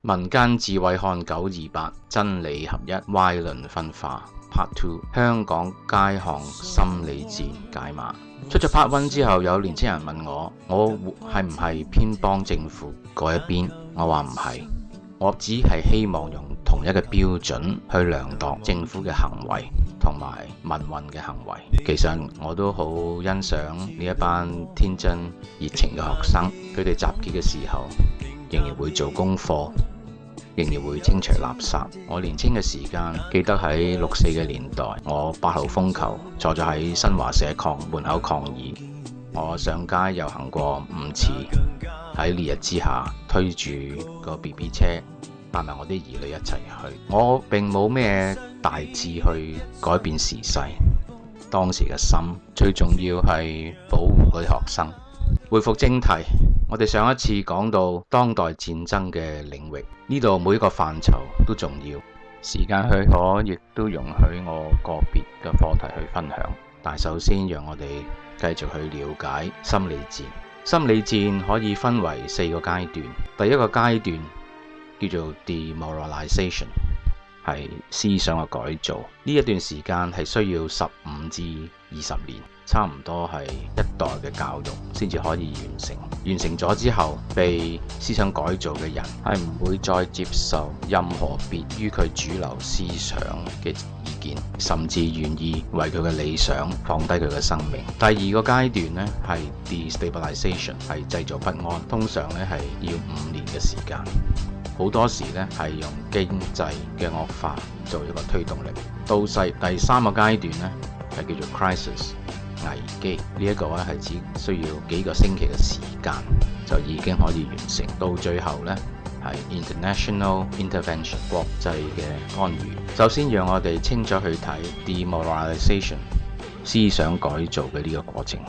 民間智慧看928，真理合一，歪論分化。Part 2，香港街巷心理戰解碼。出咗 Part 1之後，有年青人問我係唔係偏幫政府嗰一邊？我話唔係，我只係希望用同一個標準去量度政府嘅行為同埋民運嘅行為。其實我都好欣賞呢一班天真熱情嘅學生，佢哋集結嘅時候仍然會做功課，仍然會清除垃圾。我年輕嘅時間記得喺64嘅年代，我8號風球坐咗喺新華社門口抗議。我上街遊行過5次，喺烈日之下推住個 BB 車，帶埋我啲兒女一齊去。我並冇咩大志去改變時勢，當時嘅心最重要係保護嗰啲學生。回復正題，我哋上一次講到當代戰爭嘅領域，呢度每一個範疇都重要。時間許可，亦都容許我個別嘅課題去分享。但首先讓我哋繼續去了解心理戰。心理戰可以分為4個階段。第一個階段叫做 demoralization， 係思想嘅改造。呢一段時間係需要15至20年，差唔多係一代嘅教育先至可以完成。完成咗之後，被思想改造嘅人係唔會再接受任何別於佢主流思想嘅意見，甚至願意為佢嘅理想放低佢嘅生命。第二個階段呢係 destabilization， 係製造不安，通常呢係要5年嘅時間。好多時呢係用經濟嘅惡化做一個推動力。到第三個階段呢係叫做 crisis， 危機。呢一個呢係只需要幾個星期嘅時間就已經可以完成。到最後呢係 international intervention， 國際嘅干預。首先讓我哋清楚去睇 demoralization， 思想改造嘅呢個過程。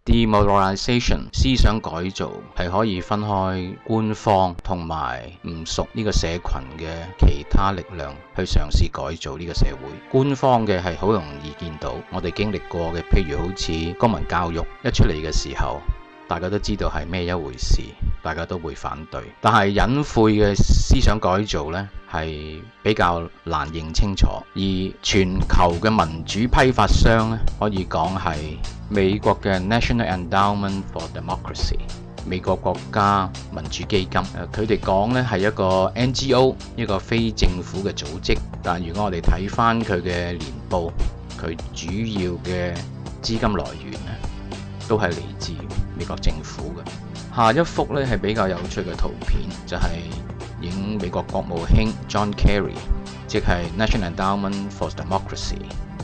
demoralization 思想改造係可以分開官方同埋唔屬呢個社群嘅其他力量去嘗試改造呢個社會。官方嘅係好容易見到，我哋經歷過嘅，譬如好似公民教育一出嚟嘅時候，大家都知道係咩一回事，大家都會反對。但係隱晦嘅思想改造呢，係比較難認清楚。而全球嘅民主批發商呢，可以講係美國嘅 National Endowment for Democracy， 美國國家民主基金。佢哋講呢係一個 NGO， 一個非政府嘅組織。但如果我哋睇翻佢嘅年報，佢主要嘅資金來源呢，都係嚟自美國政府嘅。下一幅呢係比較有趣嘅圖片，就係影美國國務卿 John Kerry， 即係 National Endowment for Democracy，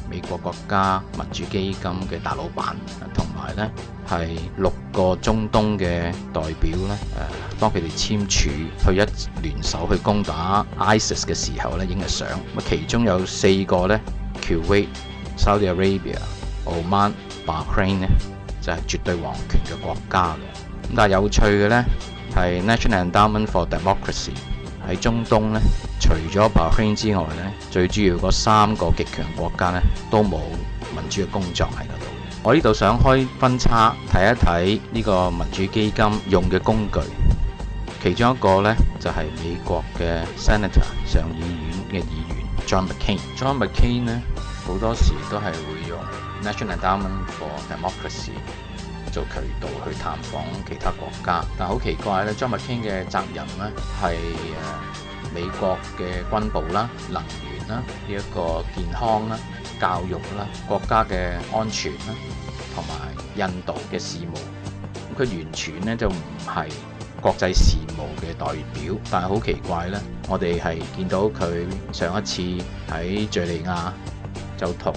美國國家民主基金嘅大老闆，同埋呢係6個中東嘅代表呢，當佢哋簽署去一聯手去攻打 ISIS 嘅時候呢，影嘅相。其中有4個呢 Kuwait、Saudi Arabia、Oman、Bahrain 呢就係絕對皇權嘅國家嘅。但係有趣嘅呢係 National Endowment for Democracy 喺中東呢，除咗 Bahrain 之外呢，最主要嗰3個極強國家呢都冇民主嘅工作喺嗰度。我呢度想開分叉睇一睇呢個民主基金用嘅工具，其中一個呢就係美國嘅 Senator 上議院嘅議員 John McCain。John McCain 呢好多時都係會用 National Endowment for Democracy做渠道去探訪其他國家。但好奇怪咧，John McCain嘅責任咧係美國嘅軍部啦、能源啦、呢一個健康啦、教育啦、國家嘅安全啦，同埋印度嘅事務。佢完全咧就唔係國際事務嘅代表。但係好奇怪咧，我哋係見到佢上一次喺敘利亞就同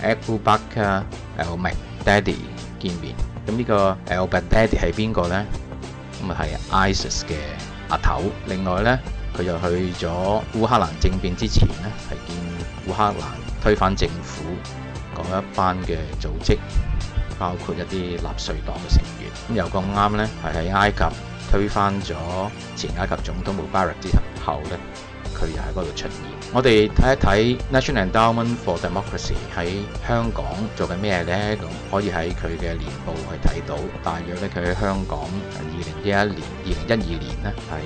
Abu Bakr al-Baghdadi 見面。咁呢個 al-Baghdadi 係邊個呢？咁啊係 ISIS 嘅阿頭。另外呢，佢又去咗烏克蘭政變之前呢，係見烏克蘭推翻政府嗰一班嘅組織，包括一啲納粹黨嘅成員。咁又咁啱呢，係喺埃及推翻咗前埃及總統穆巴rak之後呢，佢又喺嗰度出現。我哋睇一睇 National Endowment for Democracy 喺香港做緊咩呢？咁可以喺佢嘅年報去睇到，大約咧佢喺香港2012年呢係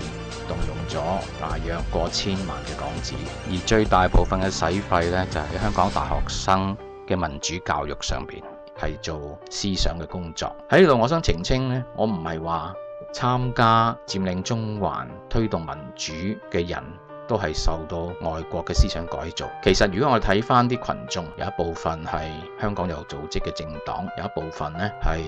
動用咗大約過千萬嘅港紙，而最大部分嘅使費呢，就喺香港大學生嘅民主教育上邊，係做思想嘅工作。喺呢度我想澄清呢，我唔係話參加佔領中環推動民主嘅人都係受到外國嘅思想改造。其實如果我哋睇翻啲群眾，有一部分係香港有組織嘅政黨，有一部分呢係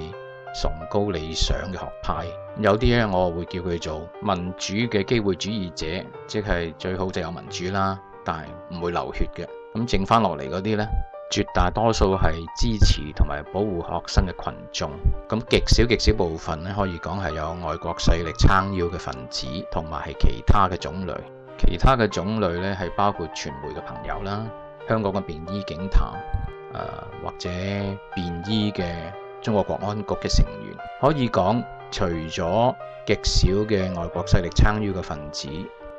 崇高理想嘅學派，有啲咧我會叫佢做民主嘅機會主義者，即係最好就有民主啦，但係唔會流血嘅。咁剩翻落嚟嗰啲呢，絕大多數係支持同埋保護學生嘅群眾。咁極少部分呢，可以講係有外國勢力撐腰嘅分子，同埋係其他嘅種類。其他嘅種類呢，係包括傳媒嘅朋友啦，香港嘅便衣警察，或者便衣嘅中國國安局嘅成員。可以講，除咗極少嘅外國勢力撐腰嘅分子，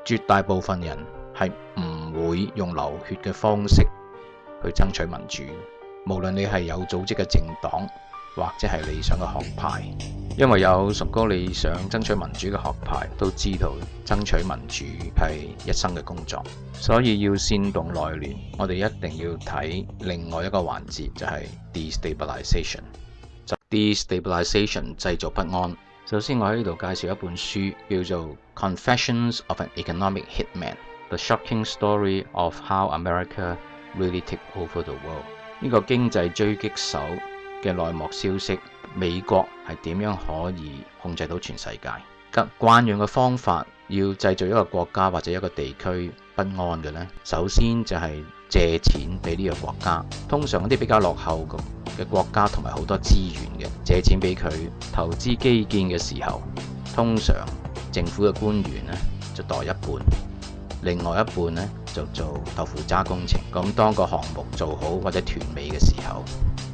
絕大部分人係唔會用流血嘅方式去爭取民主。無論你係有組織嘅政黨，或者係理想嘅學派，因為有崇高理想爭取民主嘅學派都知道爭取民主係一生嘅工作，所以要煽動內亂，我哋一定要睇另外一個環節，就係 destabilization。destabilization 製造不安。首先我喺呢度介紹一本書，叫做 Confessions of an Economic Hitman: The Shocking Story of How America Really Took Over the World。呢個經濟狙擊手嘅內幕消息，美國係點樣可以控制到全世界？慣用嘅方法要製造一個國家或者一個地區不安嘅呢，首先就係借錢俾呢個國家。通常一啲比較落後嘅國家同埋好多資源嘅，借錢俾佢投資基建嘅時候，通常政府嘅官員呢就袋一半，另外一半呢就做豆腐渣工程。咁當個項目做好或者斷尾嘅時候，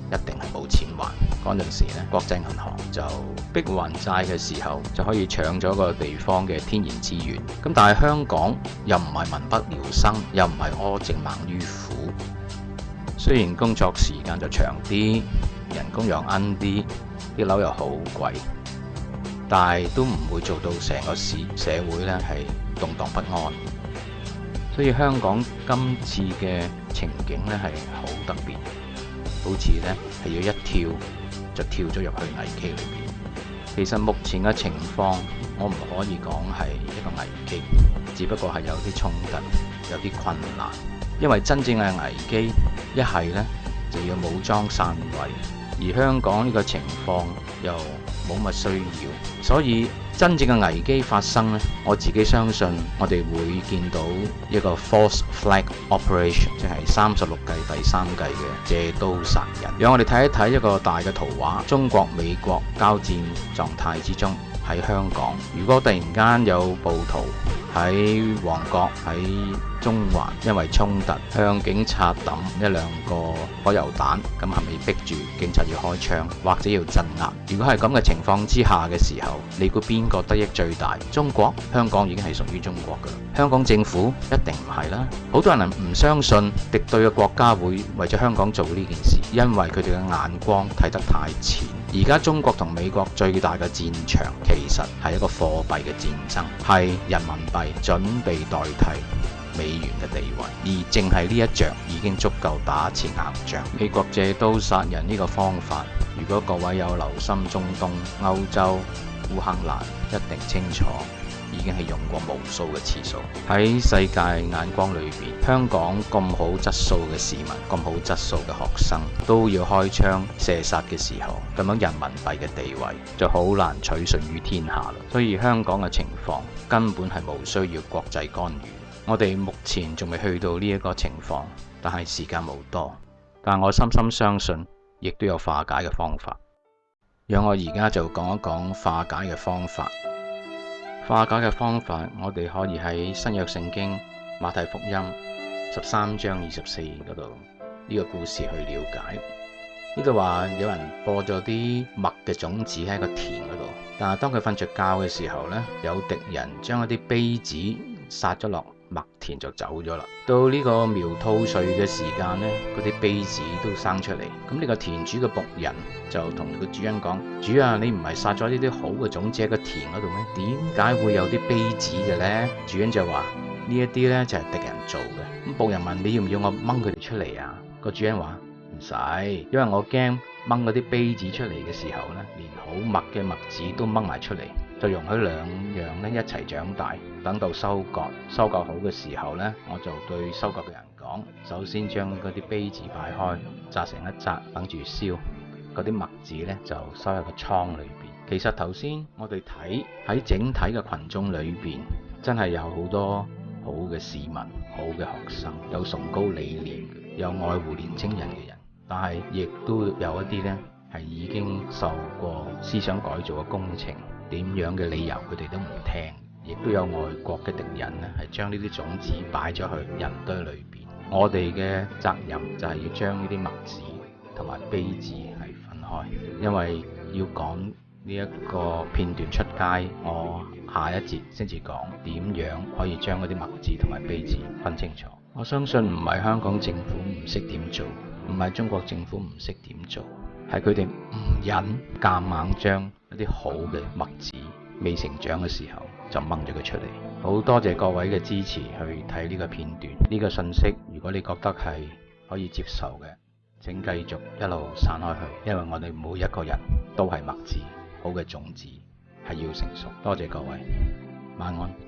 一定係冇錢還。嗰陣時呢，國際銀行就逼還債嘅時候，就可以搶咗個地方嘅天然資源。咁但係香港又唔係民不聊生，又唔係柯靖猛於虎。雖然工作時間就長啲，人工又奀啲，啲樓又好貴，但係都唔會做到成個社會呢係動盪不安。所以香港今次嘅情景呢係好特別，好似呢係要一跳就跳咗入去危機裏面。其實目前嘅情況，我唔可以講係一個危機，只不過係有啲衝突，有啲困難。因為真正嘅危機，一係呢就要武裝篡位，而香港呢個情況又冇乜需要，所以真正嘅危機發生呢，我自己相信我哋會見到一個 false flag operation， 即係36計第3計嘅借刀殺人。讓我哋睇一睇一個大嘅圖畫，中國美國交戰狀態之中，喺香港，如果突然間有暴徒喺旺角、喺中環因為衝突向警察抌1-2個火油彈，咁係咪逼住警察要開槍或者要鎮壓？如果係咁嘅情況之下嘅時候，你估邊個得益最大？中國？香港已經係屬於中國噶啦，香港政府一定唔係啦。好多人唔相信敵對嘅國家會為咗香港做呢件事，因為佢哋嘅眼光睇得太淺。而家中國同美國最大嘅戰場其實係一個貨幣嘅戰爭，係人民幣準備代替美元嘅地位，而淨係呢一仗已經足夠打一次硬仗。美國借刀殺人呢個方法，如果各位有留心中東、歐洲、烏克蘭，一定清楚已經係用過無數嘅次數。喺世界眼光裏邊，香港咁好質素嘅市民、咁好質素嘅學生都要開槍射殺嘅時候，咁樣人民幣嘅地位就好難取信於天下啦。所以香港嘅情況根本係冇需要國際干預。我哋目前仲未去到呢一個情況，但係時間冇多。但我深深相信，亦都有化解嘅方法。讓我而家就講一講化解嘅方法。化解嘅方法，我哋可以喺新約聖經馬太福音13章24嗰度呢個故事去了解。呢度話有人播咗啲麥嘅種子喺個田嗰度，但係當佢瞓着覺嘅時候呢，有敵人將一啲稗子撒咗落麥田就走咗啦。到呢個苗吐穗嘅時間呢，嗰啲稗子都生出嚟。咁呢個田主嘅僕人就同個主人講：主啊，你唔係撒咗呢啲好嘅種子喺個田嗰度咩？點解會有啲稗子嘅呢？主人就話：呢一啲呢，就係敵人做嘅。咁僕人問：你要唔要我掹佢哋出嚟啊？個主人話：唔使，因為我驚掹嗰啲稗子出嚟嘅時候呢，連好麥嘅麥子都掹埋出嚟，就容許兩樣呢一齊長大。等到收割好嘅時候呢，我就對收割嘅人講：首先將嗰啲稗子擺開，紮成一紮，等住燒。嗰啲麥子呢，就收喺個倉裏邊。其實頭先我哋睇喺整體嘅群眾裏邊，真係有好多好嘅市民、好嘅學生，有崇高理念、有愛護年青人嘅人，但係亦都有一啲呢，係已經受過思想改造嘅工程，點樣嘅理由佢哋都唔聽。亦都有外國嘅敵人呢，係將呢啲種子擺咗去人堆裏邊。我哋嘅責任就係要將呢啲麥子同埋稗子係分開，因為要講呢一個片段出街，我下一節先至講點樣可以將嗰啲麥子同埋稗子分清楚。我相信唔係香港政府唔識點做，唔係中國政府唔識點做，係佢哋唔忍夾硬將一啲好嘅麥子未成長嘅時候就掹咗佢出嚟。好多謝各位嘅支持去睇呢個片段，呢個信息如果你覺得係可以接受嘅，請繼續一路散開去，因為我哋每一個人都係麥子，好嘅種子係要成熟。多謝各位，晚安。